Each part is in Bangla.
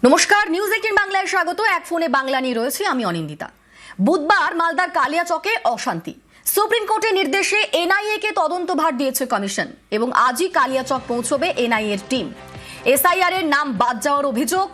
নমস্কার, নিউজ 18 বাংলায় স্বাগত। এক ফোনে বাংলা নিয়ে রয়েছে আমি অনিন্দিতা। বুধবার মালদার কালিয়াচকে অশান্তি। সুপ্রিম কোর্টের নির্দেশে এনআইএ কে তদন্তভার দিয়েছে কমিশন এবং আজই কালিয়াচক পৌঁছবে এনআইএ এর টিম। এসআইআর এর নাম বাদ যাওয়ার অভিযোগ।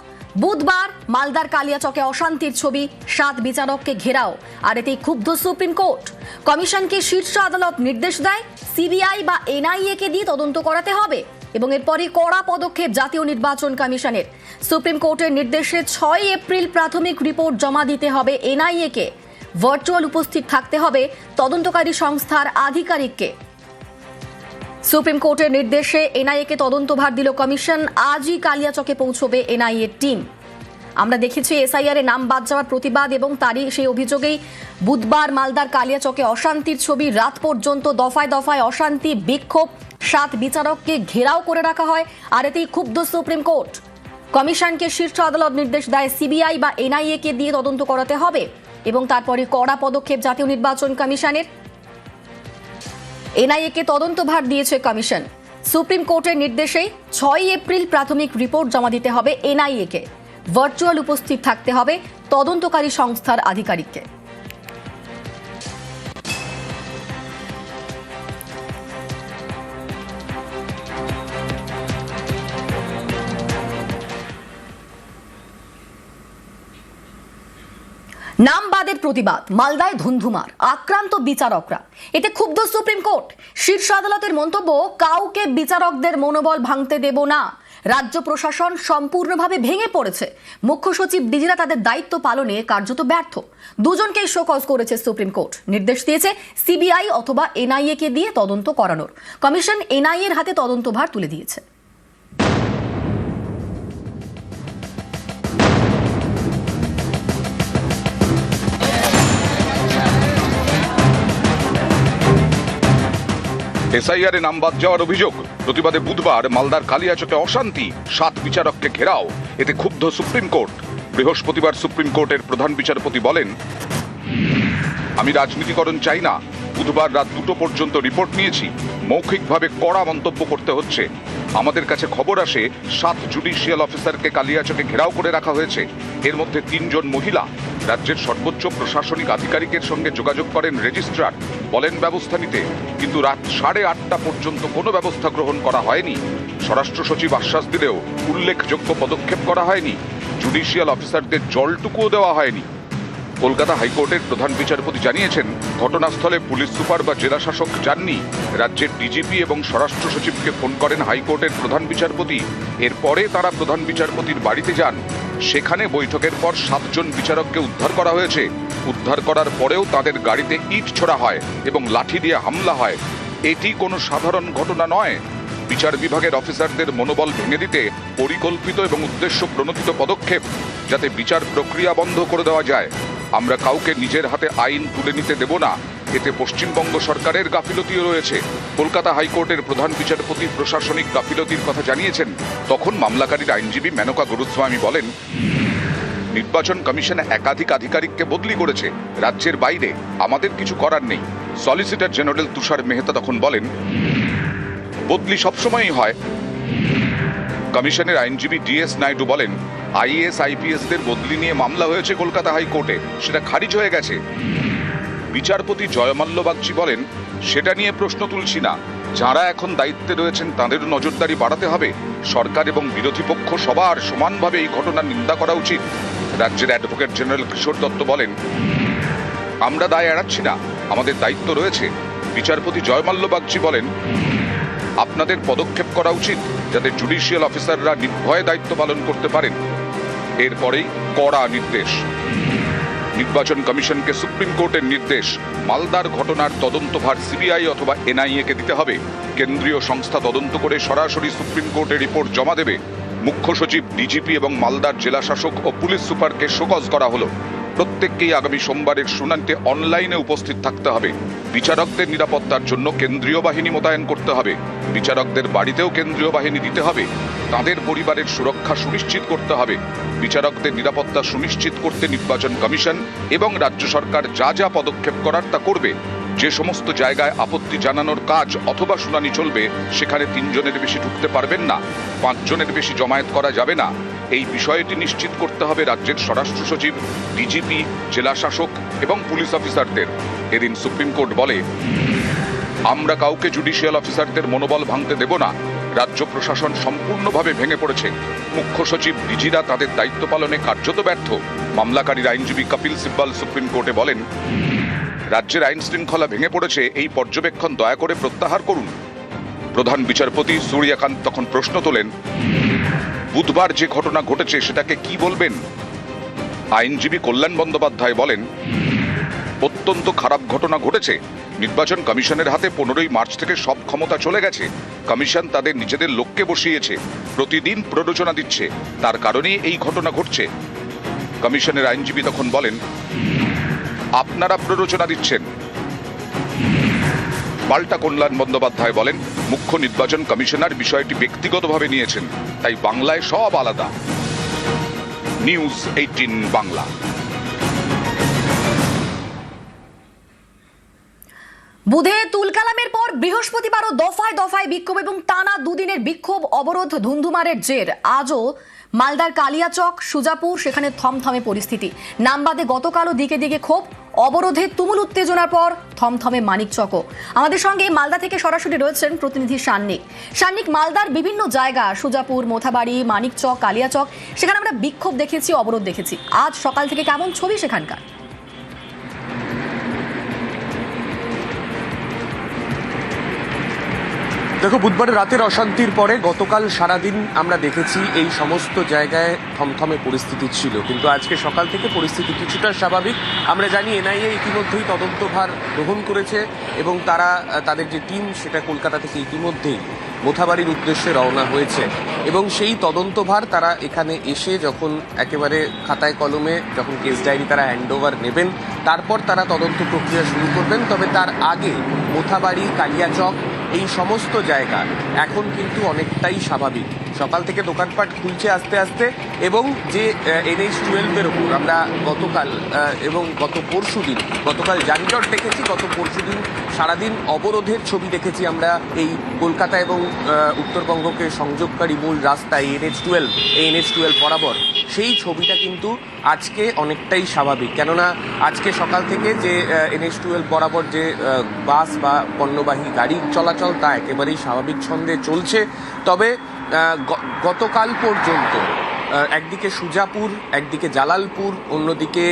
বুধবার মালদার কালিয়াচকে অশান্তির ছবি, 7 বিচারককে ঘেরাও, আর এতেই ক্ষুব্ধ সুপ্রিম কোর্ট। কমিশনকে শীর্ষ আদালত নির্দেশ দেয় সিবিআই বা এনআইএ কে দিয়ে তদন্ত করাতে হবে এবং এরপরই কড়া পদক্ষেপ জাতীয় নির্বাচন কমিশনের। সুপ্রিম কোর্টের নির্দেশে 6 এপ্রিল প্রাথমিক রিপোর্ট জমা দিতে হবে এনআইএ কে। ভার্চুয়াল উপস্থিত থাকতে হবে তদন্তকারী সংস্থার আধিকারিককে। সুপ্রিম কোর্টের নির্দেশে এনআইএ কে তদন্তভার দিল কমিশন। আজই কালিয়াচকে পৌঁছবে এনআইএ টিম। আমরা দেখেছি এসআইআর এর নাম বাদ যাওয়ার প্রতিবাদ এবং তারই সেই অভিযোগেই বুধবার মালদার কালিয়াচকে অশান্তির ছবি। রাত পর্যন্ত দফায় দফায় অশান্তি, বিক্ষোভ, 7 বিচারককে ঘেরাও করে রাখা হয়, আর এতেই ক্ষুব্ধ সুপ্রিম কোর্ট। কমিশনকে শীর্ষ আদালত নির্দেশ দেয় সিবিআই বা এনআইএ কে দিয়ে তদন্ত করাতে হবে এবং তারপরে কড়া পদক্ষেপ জাতীয় নির্বাচন কমিশনের। এনআইএ কে তদন্তভার দিয়েছে কমিশন। সুপ্রিম কোর্টের নির্দেশেই 6 এপ্রিল প্রাথমিক রিপোর্ট জমা দিতে হবে এনআইএ কে। ভার্চুয়াল উপস্থিত থাকতে হবে তদন্তকারী সংস্থার আধিকারিককে। নাম বাদের প্রতিবাদ, মালদায় ধুন্ধুমার, আক্রান্ত বিচারকরা, এতে ক্ষুব্ধ সুপ্রিম কোর্ট। শীর্ষ আদালতের মন্তব্য, কাউকে বিচারকদের মনোবল ভাঙতে দেব না। রাজ্য প্রশাসন সম্পূর্ণভাবে ভেঙে পড়েছে। মুখ্য সচিব ডিজিরা তাদের দায়িত্ব পালনে কার্যত ব্যর্থ। দুজনকেই শোকজ করেছে সুপ্রিম কোর্ট। নির্দেশ দিয়েছে সিবিআই অথবা এনআইএ কে দিয়ে তদন্ত করানোর। কমিশন এনআইএ এর হাতে তদন্তভার তুলে দিয়েছে। এসআইআর নাম বাদ যাওয়ার অভিযোগ, প্রতিবাদে বুধবার মালদার কালিয়াচকে অশান্তি, 7 বিচারককে ঘেরাও, এতে ক্ষুব্ধ সুপ্রিম কোর্ট। বৃহস্পতিবার সুপ্রিম কোর্টের প্রধান বিচারপতি বলেন, আমি রাজনীতিকরণ চাই না। বুধবার রাত 2টো পর্যন্ত রিপোর্ট নিয়েছি। মৌখিকভাবে কড়া মন্তব্য করতে হচ্ছে। আমাদের কাছে খবর আসে 7 জুডিশিয়াল অফিসারকে কালিয়াচকে ঘেরাও করে রাখা হয়েছে। এর মধ্যে 3 জন মহিলা। রাজ্যের সর্বোচ্চ প্রশাসনিক আধিকারিকের সঙ্গে যোগাযোগ করেন রেজিস্ট্রার, বলেন ব্যবস্থা নিতে, কিন্তু রাত 8:30 পর্যন্ত কোনো ব্যবস্থা গ্রহণ করা হয়নি। স্বরাষ্ট্র সচিব আশ্বাস দিলেও উল্লেখযোগ্য পদক্ষেপ করা হয়নি। জুডিশিয়াল অফিসারদের জলটুকুও দেওয়া হয়নি। কলকাতা হাইকোর্টের প্রধান বিচারপতি জানিয়েছেন, ঘটনাস্থলে পুলিশ সুপার বা জেলা শাসক যাননি। রাজ্যের ডিজিপি এবং স্বরাষ্ট্র সচিবকে ফোন করেন হাইকোর্টের প্রধান বিচারপতি। এরপরে তারা প্রধান বিচারপতির বাড়িতে যান। সেখানে বৈঠকের পর 7 জন বিচারককে উদ্ধার করা হয়েছে। উদ্ধার করার পরেও তাদের গাড়িতে ইট ছোড়া হয় এবং লাঠি দিয়ে হামলা হয়। এটি কোনো সাধারণ ঘটনা নয়। বিচার বিভাগের অফিসারদের মনোবল ভেঙে দিতে পরিকল্পিত এবং উদ্দেশ্য প্রণোদিত পদক্ষেপ, যাতে বিচার প্রক্রিয়া বন্ধ করে দেওয়া যায়। আমরা কাউকে নিজের হাতে আইন তুলে নিতে দেব না। এতে পশ্চিমবঙ্গ সরকারের গাফিলতিও রয়েছে। কলকাতা হাইকোর্টের প্রধান বিচারপতি প্রশাসনিক গাফিলতির কথা জানিয়েছেন। তখন মামলাকারীর আইনজীবী মেনকা গুরুস্বামী বলেন, নির্বাচন কমিশন একাধিক আধিকারিককে বদলি করেছে রাজ্যের বাইরে, আমাদের কিছু করার নেই। সলিসিটর জেনারেল তুষার মেহতা তখন বলেন, বদলি সবসময়ই হয়। কমিশনের আইনজীবী ডিএস নাইডু বলেন, আইএএস আইপিএসদের বদলি নিয়ে মামলা হয়েছে কলকাতা হাইকোর্টে, সেটা খারিজ হয়ে গেছে। বিচারপতি জয়মাল্য বাগচি বলেন, সেটা নিয়ে প্রশ্ন তুলছি না। যারা এখন দায়িত্বে রয়েছেন তাদের নজরদারি বাড়াতে হবে। সরকার এবং বিরোধী পক্ষ সবার সমানভাবে এই ঘটনার নিন্দা করা উচিত। রাজ্যের অ্যাডভোকেট জেনারেল কিশোর দত্ত বলেন, আমরা দায় এড়াচ্ছি না, আমাদের দায়িত্ব রয়েছে। বিচারপতি জয়মাল্য বাগচি বলেন, আপনাদের পদক্ষেপ করা উচিত যাতে জুডিশিয়াল অফিসাররা নির্ভয়ে দায়িত্ব পালন করতে পারেন। এরপরেই কড়া নির্দেশ। নির্বাচন কমিশনকে সুপ্রিম কোর্টের নির্দেশ, মালদার ঘটনার তদন্তভার সিবিআই অথবা এনআইএ কে দিতে হবে। কেন্দ্রীয় সংস্থা তদন্ত করে সরাসরি সুপ্রিম কোর্টে রিপোর্ট জমা দেবে। মুখ্য সচিব, ডিজিপি এবং মালদার জেলা শাসক ও পুলিশ সুপারকে শোকজ করা হলো। প্রত্যেককেই আগামী সোমবারের শুনানিতে অনলাইনে উপস্থিত থাকতে হবে। বিচারকদের নিরাপত্তার জন্য কেন্দ্রীয় বাহিনী মোতায়েন করতে হবে। বিচারকদের বাড়িতেও কেন্দ্রীয় বাহিনী দিতে হবে। তাদের পরিবারের সুরক্ষা সুনিশ্চিত করতে হবে। বিচারকদের নিরাপত্তা সুনিশ্চিত করতে নির্বাচন কমিশন এবং রাজ্য সরকার যা যা পদক্ষেপ করার তা করবে। যে সমস্ত জায়গায় আপত্তি জানানোর কাজ অথবা শুনানি চলবে সেখানে 3 জনের বেশি ঢুকতে পারবেন না, 5 জনের বেশি জমায়েত করা যাবে না। এই বিষয়টি নিশ্চিত করতে হবে রাজ্যের স্বরাষ্ট্র সচিব, ডিজিপি, জেলা শাসক এবং পুলিশ অফিসারদের। এদিন সুপ্রিম কোর্ট বলে, আমরা কাউকে জুডিশিয়াল অফিসারদের মনোবল ভাঙতে দেব না। রাজ্য প্রশাসন সম্পূর্ণভাবে ভেঙে পড়েছে। মুখ্য সচিব, ডিজিরা তাদের দায়িত্ব পালনে কার্যত ব্যর্থ। মামলাকারীর আইনজীবী কপিল সিব্বল সুপ্রিম কোর্টে বলেন, রাজ্যের আইন শৃঙ্খলা ভেঙে পড়েছে, এই পর্যবেক্ষণ দয়া করে প্রত্যাহার করুন। প্রধান বিচারপতি সূর্যকান্ত তখন প্রশ্ন তোলেন, বুধবার যে ঘটনা ঘটেছে সেটাকে কি বলবেন? আইনজীবী কল্যাণ বন্দ্যোপাধ্যায় বলেন, অত্যন্ত খারাপ ঘটনা ঘটেছে। নির্বাচন কমিশনের হাতে 15ই মার্চ থেকে সব ক্ষমতা চলে গেছে। কমিশন তাদের নিজেদের লোককে বসিয়েছে, প্রতিদিন প্ররোচনা দিচ্ছে, তার কারণেই এই ঘটনা ঘটছে। কমিশনের আইনজীবী তখন বলেন, আপনারা প্ররোচনা দিচ্ছেন। পাল্টা কল্যাণ বন্দ্যোপাধ্যায় বলেন, মুখ্য নির্বাচন কমিশনার বিষয়টি ব্যক্তিগতভাবে নিয়েছেন, তাই বাংলায় সব আলাদা। নিউজ 18 বাংলা। বুধে তুলকালামের পর বৃহস্পতিবারও দফায় দফায় বিক্ষোভ এবং টানা দুদিনের বিক্ষোভ অবরোধ ধুন্ধুমারের জের আজও মালদার কালিয়াচক, সুজাপুর, সেখানে থমথমে পরিস্থিতি। নামবাদে গতকালও দিকে দিকে ক্ষোভ, অবরোধে তুমুল উত্তেজনার পর থমথমে মানিকচকও। আমাদের সঙ্গে মালদা থেকে সরাসরি রয়েছেন প্রতিনিধি সান্নিক। সান্নিক, মালদার বিভিন্ন জায়গা, সুজাপুর, মোথাবাড়ি, মানিকচক, কালিয়াচক, সেখানে আমরা বিক্ষোভ দেখেছি, অবরোধ দেখেছি। আজ সকাল থেকে কেমন ছবি সেখানকার? দেখো, বুধবার রাতের অশান্তির পরে গতকাল সারাদিন আমরা দেখেছি এই সমস্ত জায়গায় থমথমে পরিস্থিতি ছিল, কিন্তু আজকে সকাল থেকে পরিস্থিতি কিছুটা স্বাভাবিক। আমরা জানি এনআইএ ইতিমধ্যেই তদন্তভার গ্রহণ করেছে এবং তারা তাদের যে টিম সেটা কলকাতা থেকে ইতিমধ্যেই মোথাবাড়ির উদ্দেশ্যে রওনা হয়েছে এবং সেই তদন্তভার তারা এখানে এসে যখন একেবারে খাতায় কলমে যখন কেস ডায়েরি তারা হ্যান্ডওভার নেবেন, তারপর তারা তদন্ত প্রক্রিয়া শুরু করবেন। তবে তার আগে মোথাবাড়ি, কালিয়াচক এই সমস্ত জায়গা এখন কিন্তু অনেকটাই স্বাভাবিক। সকাল থেকে দোকানপাট খুলছে আস্তে আস্তে এবং যে NH-12-এর ওপর আমরা গতকাল এবং গত পরশুদিন, গতকাল যানজট দেখেছি, গত পরশুদিন সারাদিন অবরোধের ছবি দেখেছি আমরা এই কলকাতা এবং উত্তরবঙ্গকে সংযোগকারী মূল রাস্তা NH-12 বরাবর। সেই ছবিটা কিন্তু আজকে অনেকটাই স্বাভাবিক, কেননা আজকে সকাল থেকে যে NH-12 বরাবর যে বাস বা পণ্যবাহী গাড়ির চলাচল তা একেবারেই স্বাভাবিক ছন্দে চলছে। তবে গতকাল পর্যন্ত একদিকে সুজাপুর, একদিকে জালালপুর, অন্যদিকে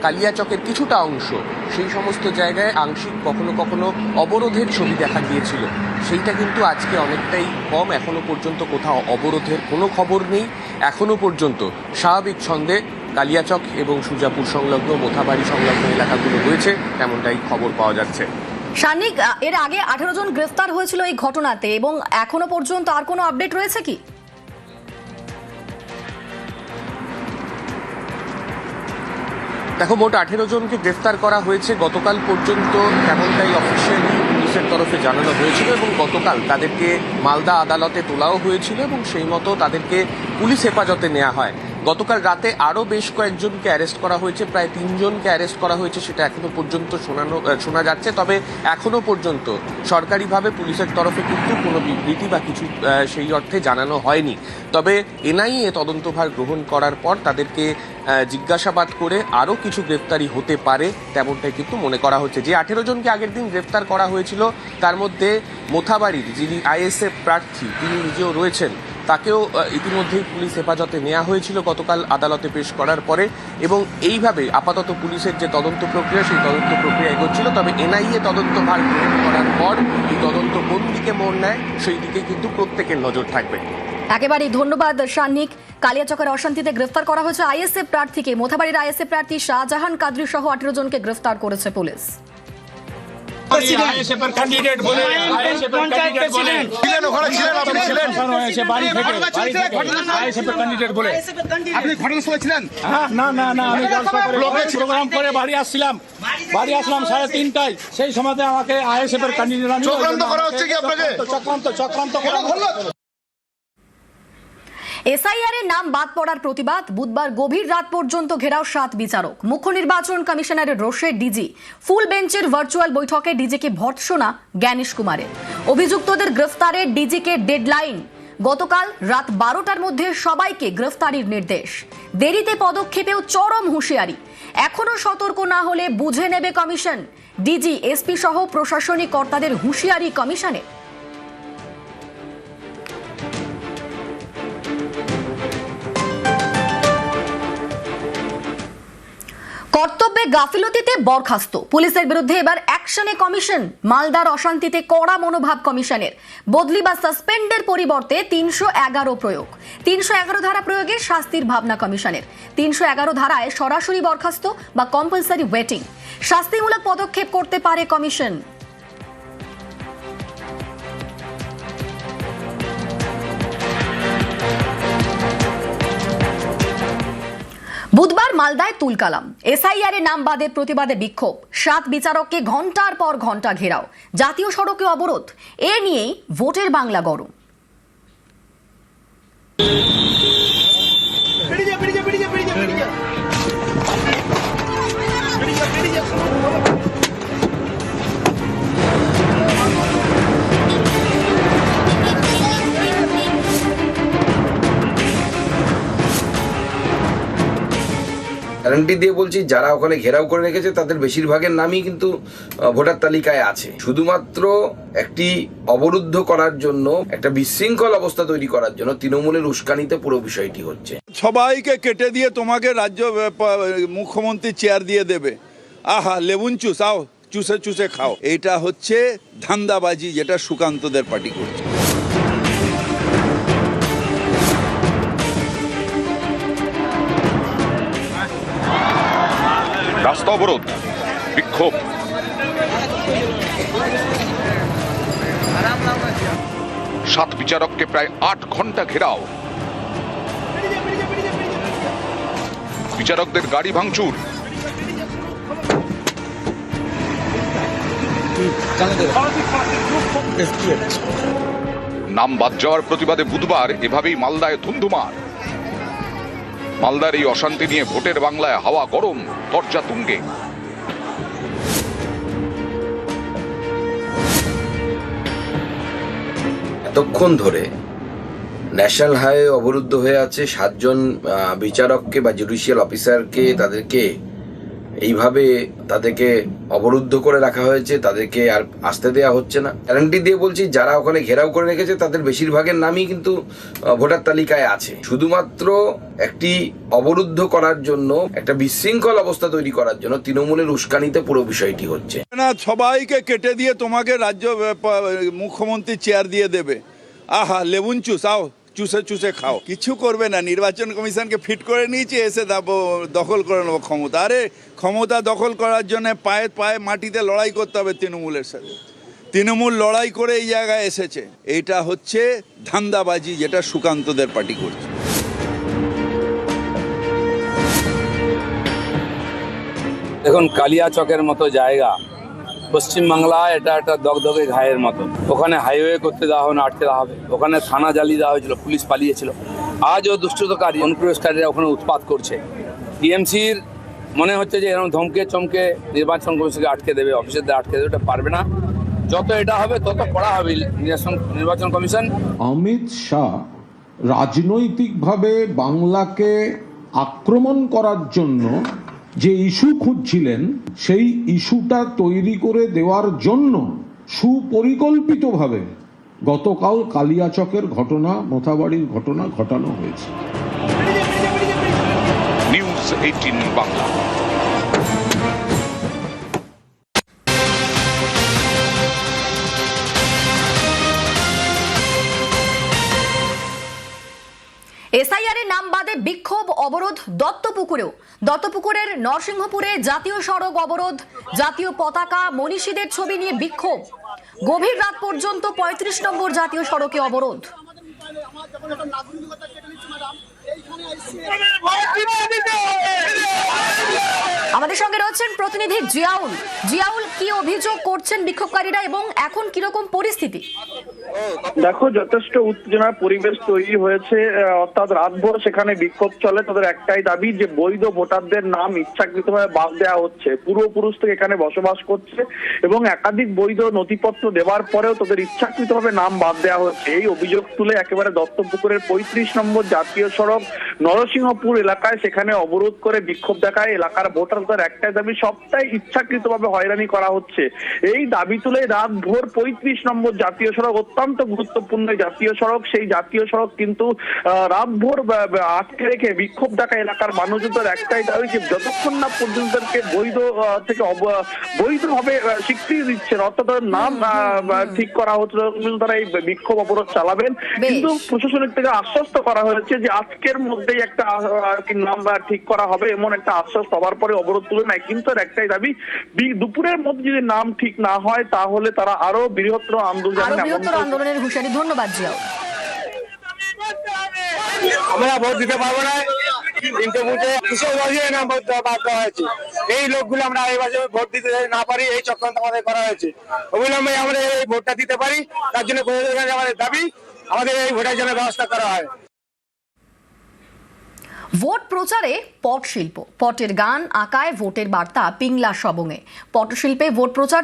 কালিয়াচকের কিছুটা অংশ, সেই সমস্ত জায়গায় আংশিক কখনো কখনো অবরোধের ছবি দেখা গিয়েছিল। সেইটা কিন্তু আজকে অনেকটাই কম। এখনো পর্যন্ত কোথাও অবরোধের কোনো খবর নেই। এখনো পর্যন্ত স্বাভাবিক ছন্দে কালিয়াচক এবং সুজাপুর সংলগ্ন, মোথাবাড়ি সংলগ্ন এলাকাগুলো রয়েছে, তেমনটাই খবর পাওয়া যাচ্ছে। সান্নিক, এর আগে 18 জন গ্রেফতার হয়েছিল এই ঘটনাতে এবং এখনো পর্যন্ত আর কোনো আপডেট রয়েছে কি? দেখো, মোট 18 জনকে গ্রেফতার করা হয়েছে গতকাল পর্যন্ত, তেমনটাই অফিসিয়ালি পুলিশের তরফে জানানো হয়েছিল এবং গতকাল তাদেরকে মালদা আদালতে তোলাও হয়েছিল এবং সেই মতো তাদেরকে পুলিশ হেফাজতে নেওয়া হয়। গতকাল রাতে আরও বেশ কয়েকজনকে অ্যারেস্ট করা হয়েছে, প্রায় 3 জনকে অ্যারেস্ট করা হয়েছে, সেটা এখনো পর্যন্ত শোনা যাচ্ছে। তবে এখনো পর্যন্ত সরকারিভাবে পুলিশের তরফে কিন্তু কোনো বিবৃতি বা কিছু সেই অর্থে জানানো হয়নি। তবে এনআইএ তদন্তভার গ্রহণ করার পর তাদেরকে জিজ্ঞাসাবাদ করে আরও কিছু গ্রেফতারি হতে পারে, তেমনটাই কিন্তু মনে করা হচ্ছে। যে 18 জনকে আগের দিন গ্রেফতার করা হয়েছিল তার মধ্যে মোথাবাড়ির যিনি আইএসএফ প্রার্থী তিনি নিজেও রয়েছেন, তাকেও ইতিমধ্যেই পুলিশ হেফাজতে নেওয়া হয়েছিল গতকাল আদালতে পেশ করার পরে এবং এইভাবে আপাতত পুলিশের যে তদন্ত প্রক্রিয়া সেই তদন্ত প্রক্রিয়া এগোচ্ছিল। তবে এনআইএ তদন্তভার গ্রহণ করার পর এই তদন্ত কোন দিকে মোড় নেয় সেই দিকে কিন্তু প্রত্যেকের নজর থাকবে। একেবারেই ধন্যবাদ সান্নিক। কালিয়াচকের অশান্তিতে গ্রেফতার করা হয়েছে আইএসএফ প্রার্থীকে। মোথাবাড়ির আইএসএফ প্রার্থী শাহজাহান কাদরি সহ 18 জনকে গ্রেফতার করেছে পুলিশ। ক্যান্ডিডেট বলে আপনি ঘটনাস্থলে ছিলেন? না না না, আমি প্রোগ্রাম করে বাড়ি আসলাম 3:30টায়। সেই সময় আমাকে আইএসএফ এর ক্যান্ডিডেট চক্রান্ত করা হচ্ছে কি আপনাকে? চক্রান্ত করা হলো। এসআইআর এর নাম বাদ পড়ার প্রতিবাদ, বুধবার গভীর রাত পর্যন্ত ঘেরাও 7 বিচারক। মুখ্য নির্বাচন কমিশনারের রোষে ডিজি। ফুল বেঞ্চের ভার্চুয়াল বৈঠকে ডিজিকে ভর্ৎসনা জ্ঞানেশ কুমারের। অভিযুক্তদের গ্রেফতারে ডিজিকে ডেডলাইন। গতকাল রাত 12টার মধ্যে সবাইকে গ্রেফতারির নির্দেশ। দেরিতে পদক্ষেপেও চরম হুঁশিয়ারি। এখনো সতর্ক না হলে বুঝে নেবে কমিশন। ডিজি, এসপি সহ প্রশাসনিক কর্তাদের হুঁশিয়ারি কমিশনের। কর্তব্যে গাফিলতিতে বরখাস্ত পুলিশের বিরুদ্ধে এবার অ্যাকশনে কমিশন। মালদার অশান্তিতে কড়া মনোভাব কমিশনের। বদলি বা সাসপেন্ডের পরিবর্তে 311 প্রয়োগ। 311 ধারা প্রয়োগে শাস্তির ভাবনা কমিশনের। 311 ধারায় সরাসরি বরখাস্ত বা কম্পালসারি ওয়েটিং। শাস্তিমূলক পদক্ষেপ করতে পারে কমিশন। বুধবার মালদায় তুলকালাম। এসআইআর এর নাম বাদের প্রতিবাদে বিক্ষোভ। 7 বিচারককে ঘন্টার পর ঘন্টা ঘেরাও। জাতীয় সড়কে অবরোধ। এ নিয়েই ভোটের বাংলা গরম। গ্যারান্টি দিয়ে বলছি, যারা ওখানে ঘেরাও করে রেখেছে তাদের বেশিরভাগের নামই কিন্তু ভোটার তালিকায় আছে। শুধুমাত্র একটি অবরুদ্ধ করার জন্য, একটা বিশৃঙ্খল অবস্থা তৈরি করার জন্য তৃণমূলের উস্কানিতে পুরো বিষয়টি হচ্ছে। সবাইকে কেটে দিয়ে তোমাকে রাজ্য মুখ্যমন্ত্রী চেয়ার দিয়ে দেবে। আহা, লেবুন চুষাও, চুষে চুষে খাও। এইটা হচ্ছে ধান্দাবাজি, যেটা সুকান্তদের পার্টি করছে। রাস্তা অবরোধ, বিক্ষোভ। সাত বিচারককে প্রায় 8 ঘন্টা ঘেরাও। বিচারকদের গাড়ি ভাঙচুর। নাম বাদ যাওয়ার প্রতিবাদে বুধবার এভাবেই মালদায় ধুন্ধুমার। মালদার এই অশান্তি নিয়ে ভোটের বাংলায় হাওয়া গরম, চর্চা তুঙ্গে। এতক্ষণ ধরে ন্যাশনাল হাইওয়ে অবরুদ্ধ হয়ে আছে। 7 জন বিচারককে বা জুডিশিয়াল অফিসারকে তাদেরকে এইভাবে অবরুদ্ধ করে রাখা হয়েছে, তাদেরকে আর আসতে দেওয়া হচ্ছে না। গ্যারান্টি দিয়ে বলছি, যারা ওখানে ঘেরাও করে রেখেছে তাদের বেশিরভাগের নামই কিন্তু ভোটার তালিকায় আছে। শুধুমাত্র একটি অবরুদ্ধ করার জন্য, একটা বিশৃঙ্খল অবস্থা তৈরি করার জন্য তৃণমূলের উস্কানিতে পুরো বিষয়টি হচ্ছে। না, সবাইকে কেটে দিয়ে তোমাকে রাজ্য মুখ্যমন্ত্রী চেয়ার দিয়ে দেবে। আহা, লেবুন চুষাও, চুষে চুষে খাও। কিছু করবে না। নির্বাচন কমিশনকে ফিট করে নিয়েছে, এসে দখল করে নেবো ক্ষমতা। আরে ক্ষমতা দখল করার জন্য পায়ে পায়ে মাটিতে লড়াই করতে হবে তৃণমূলের সাথে। তৃণমূল লড়াই করে এই জায়গায় এসেছে। এইটা হচ্ছে ধান্দাবাজি, যেটা সুকান্তদের পার্টি করছে। দেখুন, কালিয়াচকের মতো জায়গা পশ্চিমবাংলায়, এটা একটা দগদগে ঘায়ের মতো। ওখানে হাইওয়ে করতে দেওয়া হবে না, আটকে দেওয়া হবে। ওখানে থানা জ্বালিয়ে দেওয়া হয়েছিল, পুলিশ পালিয়েছিল। আজও দুষ্কৃতকারী, অনুপ্রবেশকারীরা ওখানে উৎপাত করছে। টিএমসির মনে হচ্ছে যে এরকম ধমকে চমকে নির্বাচন কমিশনকে আটকে দেবে, অফিসারদের আটকে দেবে। ওটা পারবে না। যত এটা হবে তত কড়া হবে নির্বাচন কমিশন। অমিত শাহ রাজনৈতিকভাবে বাংলাকে আক্রমণ করার জন্য যে ইস্যু খুঁজছিলেন, সেই ইস্যুটা তৈরি করে দেওয়ার জন্য সুপরিকল্পিতভাবে গতকাল কালিয়াচকের ঘটনা, মোথাবাড়ির ঘটনা ঘটানো হয়েছে। নিউজ 18 বাংলা। এসআইআর এর নাম বাদে বিক্ষোভ, অবরোধ দত্তপুকুরেও। দত্তপুকুরের নরসিংহপুরে জাতীয় সড়ক অবরোধ। জাতীয় পতাকা, মনীষীদের ছবি নিয়ে বিক্ষোভ। গভীর রাত পর্যন্ত 35 নম্বর জাতীয় সড়কে অবরোধ। আমাদের সঙ্গে রয়েছেন প্রতিনিধি জিয়াউল। জিয়াউল, কি অভিযোগ করছেন বিক্ষোভকারীরা এবং এখন কিরকম পরিস্থিতি? দেখো, যথেষ্ট উত্তেজনার পরিবেশ তৈরি হয়েছে, অর্থাৎ রাতভর সেখানে বিক্ষোভ চলে। তাদের একটাই দাবি যে বৈধ ভোটারদের নাম ইচ্ছাকৃতভাবে বাদ দেওয়া হচ্ছে। পূর্বপুরুষ থেকে এখানে বসবাস করছে এবং একাধিক বৈধ নথিপত্র দেওয়ার পরেও তাদের ইচ্ছাকৃতভাবে নাম বাদ দেওয়া হচ্ছে। এই অভিযোগ তুলে একেবারে দত্তপুকুরের 35 নম্বর জাতীয় সড়ক নরসিংহপুর এলাকায় সেখানে অবরোধ করে বিক্ষোভ দেখায় এলাকার ভোটারদের একটাই দাবি, সবটাই ইচ্ছাকৃতভাবে হয়রানি করা হচ্ছে। এই দাবি তুলে রাত ভোর 35 নম্বর জাতীয় সড়ক, অত্যন্ত গুরুত্বপূর্ণ জাতীয় সড়ক, সেই জাতীয় সড়ক কিন্তু রাত ভোর আটকে রেখে বিক্ষোভ দেখা এলাকার মানুষদের একটাই দাবি যে যতক্ষণ না পর্যন্ত বৈধ থেকে বৈধভাবে স্বীকৃতি দিচ্ছেন, অর্থাৎ তাদের নাম ঠিক করা হচ্ছে, তারা এই বিক্ষোভ অবরোধ চালাবেন। কিন্তু প্রশাসনিক থেকে আশ্বস্ত করা হয়েছে যে আজকের মধ্যেই একটা নাম ঠিক করা হবে, এমন একটা আশ্বাস পাওয়ার পরে অবরোধ তুলে নেয়। কিন্তু একটাই দাবি, দুপুরের মধ্যে যদি নাম ঠিক না হয় তাহলে তারা আরো বৃহত্তর আন্দোলনের হুঁশিয়ারি। ধন্যবাদ জিয়াউল। আমরা ভোট দিতে পারবো না, কিন্তু বুঝে কিসের অজুহাতে নাম বাদ দেওয়া হয়েছে। এই লোকগুলো আমরা এবার ভোট দিতে না পারি, এই চক্রান্ত আমাদের করা হয়েছে। অবিলম্বে আমরা এই ভোটটা দিতে পারি, তার জন্য আমাদের দাবি, আমাদের এই ভোটের জন্য ব্যবস্থা করা হয়। ভোট প্রচারে পট শিল্প, পটের গান আঁকায় ভোটের বার্তা পিংলা সবংয়ে। পটশিল্পে ভোট প্রচার,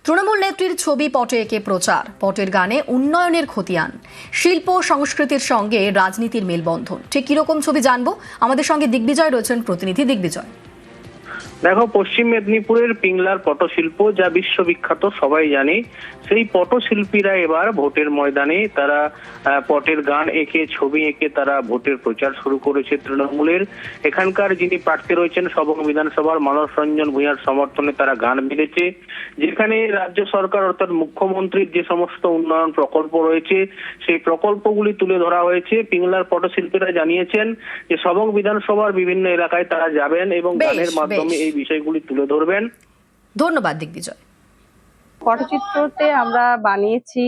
তৃণমূল নেত্রীর ছবি পটে এঁকে প্রচার, পটের গানে উন্নয়নের খতিয়ান, শিল্প সংস্কৃতির সঙ্গে রাজনীতির মেলবন্ধন। ঠিক কিরকম ছবি জানবো, আমাদের সঙ্গে দিগ্বিজয় রয়েছেন প্রতিনিধি। দিগ্বিজয়। দেখো, পশ্চিম মেদিনীপুরের পিংলার পটশিল্প যা বিশ্ববিখ্যাত সবাই জানে, সেই পটশিল্পীরা এবার ভোটের ময়দানে তারা পটের গান এঁকে ছবি এঁকে তারা ভোটের প্রচার শুরু করেছে তৃণমূলের। এখানকার যিনি প্রার্থী রয়েছেন সবং বিধানসভার মানস রঞ্জন ভূঁইয়ার সমর্থনে তারা গান বেঁধেছে, যেখানে রাজ্য সরকার অর্থাৎ মুখ্যমন্ত্রীর যে সমস্ত উন্নয়ন প্রকল্প রয়েছে সেই প্রকল্পগুলি তুলে ধরা হয়েছে। পিংলার পটশিল্পীরা জানিয়েছেন যে সবং বিধানসভার বিভিন্ন এলাকায় তারা যাবেন এবং গানের মাধ্যমে এই বিষয়গুলি তুলে ধরবেন। ধন্যবাদ দিগ্বিজয়। পটচিত্রতে আমরা বানিয়েছি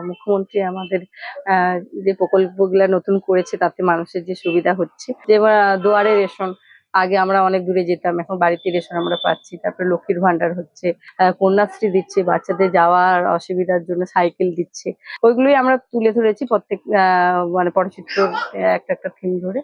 মুখ্যমন্ত্রী আমাদের যে প্রকল্পগুলো নতুন করেছে তাতে মানুষের যে সুবিধা হচ্ছে, যে দুয়ারে রেশন, আগে আমরা অনেক দূরে যেতাম, এখন বাড়িতে রেশন আমরা পাচ্ছি। তারপরে লক্ষ্মীর ভান্ডার হচ্ছে, কন্যাশ্রী দিচ্ছে, বাচ্চাদের যাওয়ার অসুবিধার জন্য সাইকেল দিচ্ছে। ওইগুলোই আমরা তুলে ধরেছি প্রত্যেক মানে পটচিত্র একটা একটা থিম ধরে।